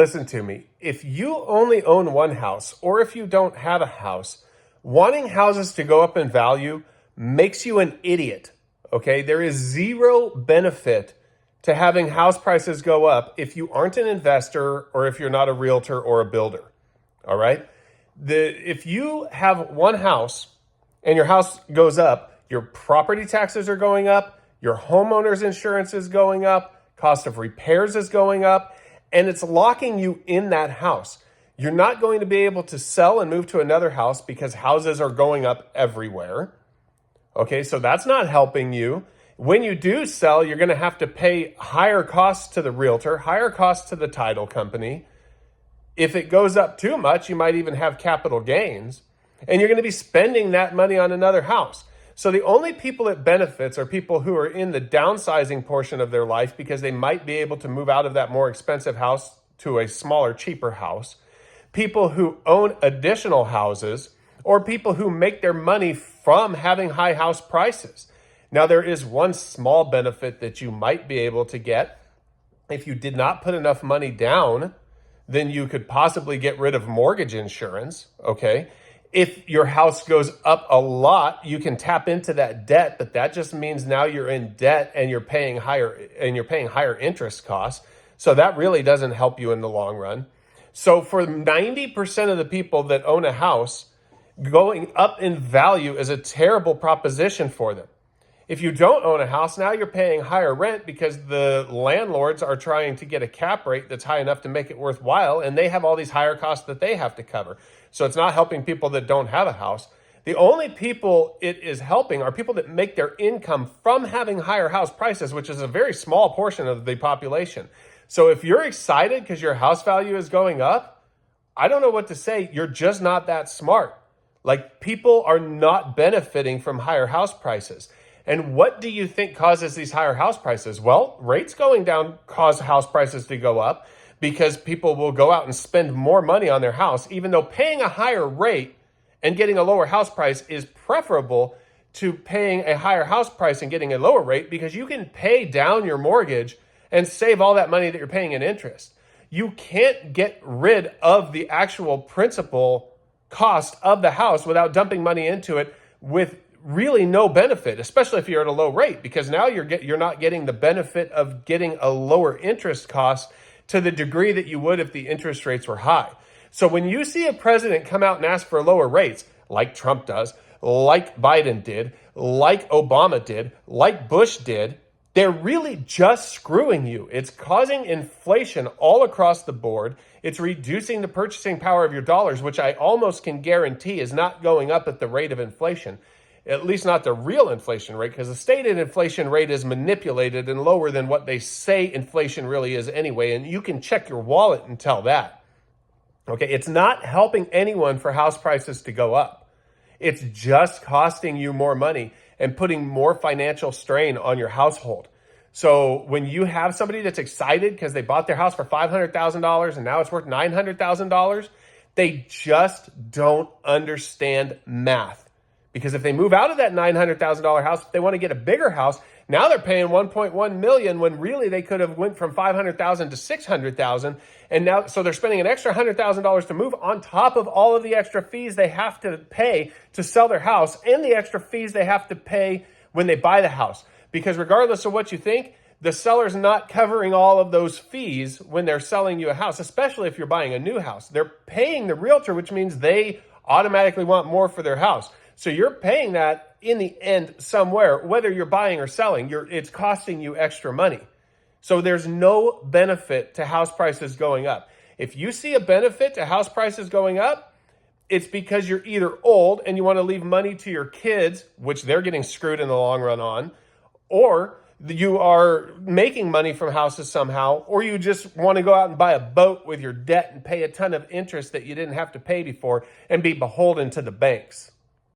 Listen to me. If you only own one house, or if you don't have a house, wanting houses to go up in value makes you an idiot. Okay? There is zero benefit to having house prices go up if you aren't an investor or if you're not a realtor or a builder. All right? If you have one house and your house goes up, your property taxes are going up, your homeowner's insurance is going up, cost of repairs is going up, and it's locking you in that house. You're not going to be able to sell and move to another house because houses are going up everywhere. Okay, so that's not helping you. When you do sell, you're going to have to pay higher costs to the realtor, higher costs to the title company. If it goes up too much, you might even have capital gains, and you're going to be spending that money on another house. So the only people it benefits are people who are in the downsizing portion of their life because they might be able to move out of that more expensive house to a smaller, cheaper house. People who own additional houses, or people who make their money from having high house prices. Now, there is one small benefit that you might be able to get. If you did not put enough money down, then you could possibly get rid of mortgage insurance, okay? If your house goes up a lot, you can tap into that debt, but that just means now you're in debt and you're paying higher interest costs. So that really doesn't help you in the long run. So for 90% of the people that own a house, going up in value is a terrible proposition for them. If you don't own a house, now you're paying higher rent because the landlords are trying to get a cap rate that's high enough to make it worthwhile, and they have all these higher costs that they have to cover. So it's not helping people that don't have a house. The only people it is helping are people that make their income from having higher house prices, which is a very small portion of the population. So if you're excited because your house value is going up, I don't know what to say. You're just not that smart. Like, people are not benefiting from higher house prices. And what do you think causes these higher house prices? Well, rates going down cause house prices to go up because people will go out and spend more money on their house, even though paying a higher rate and getting a lower house price is preferable to paying a higher house price and getting a lower rate, because you can pay down your mortgage and save all that money that you're paying in interest. You can't get rid of the actual principal cost of the house without dumping money into it with really no benefit, especially if you're at a low rate, because now you're not getting the benefit of getting a lower interest cost to the degree that you would if the interest rates were high. So when you see a president come out and ask for lower rates, like Trump does, like Biden did, like Obama did, like Bush did, they're really just screwing you. It's causing inflation all across the board. It's reducing the purchasing power of your dollars, which I almost can guarantee is not going up at the rate of inflation. At least not the real inflation rate, because the stated inflation rate is manipulated and lower than what they say inflation really is anyway. And you can check your wallet and tell that. Okay, it's not helping anyone for house prices to go up. It's just costing you more money and putting more financial strain on your household. So when you have somebody that's excited because they bought their house for $500,000 and now it's worth $900,000, they just don't understand math. Because if they move out of that $900,000 house, if they want to get a bigger house, now they're paying $1.1 million when really they could have went from $500,000 to $600,000. And now, so they're spending an extra $100,000 to move on top of all of the extra fees they have to pay to sell their house and the extra fees they have to pay when they buy the house. Because regardless of what you think, the seller's not covering all of those fees when they're selling you a house, especially if you're buying a new house. They're paying the realtor, which means they automatically want more for their house. So you're paying that in the end somewhere, whether you're buying or selling, it's costing you extra money. So there's no benefit to house prices going up. If you see a benefit to house prices going up, it's because you're either old and you want to leave money to your kids, which they're getting screwed in the long run on, or you are making money from houses somehow, or you just want to go out and buy a boat with your debt and pay a ton of interest that you didn't have to pay before and be beholden to the banks.